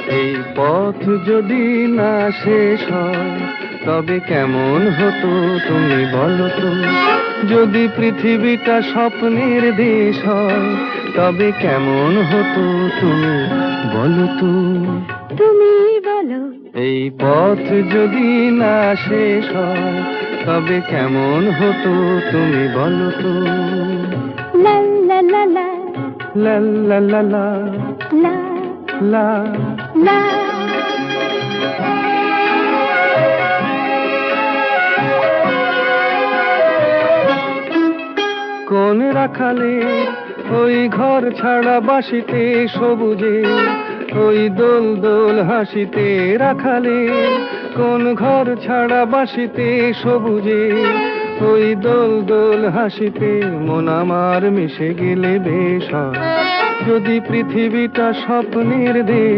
এই পথ যদি না শেষ হয় তবে কেমন হতো তুমি বলো তো? যদি পৃথিবীটা স্বপ্নের দেশ হয় তবে কেমন হতো তুমি বলো তো? তুমি বলো। এই পথ যদি না শেষ হয় তবে কেমন হতো তুমি বলো তো? লা লা লা লা লা লা লা লা লা লা। লা। কোন রাখালে ওই ঘর ছাড়া বাসিতে সবুজে ওই দোল দোল হাসিতে রাখালে কোন ঘর ছাড়া বাসিতে সবুজে ওই দোল দোল হাসিতে মন আমার মিশে গেলে বেশ হয়। যদি পৃথিবীটা স্বপ্নের দেশ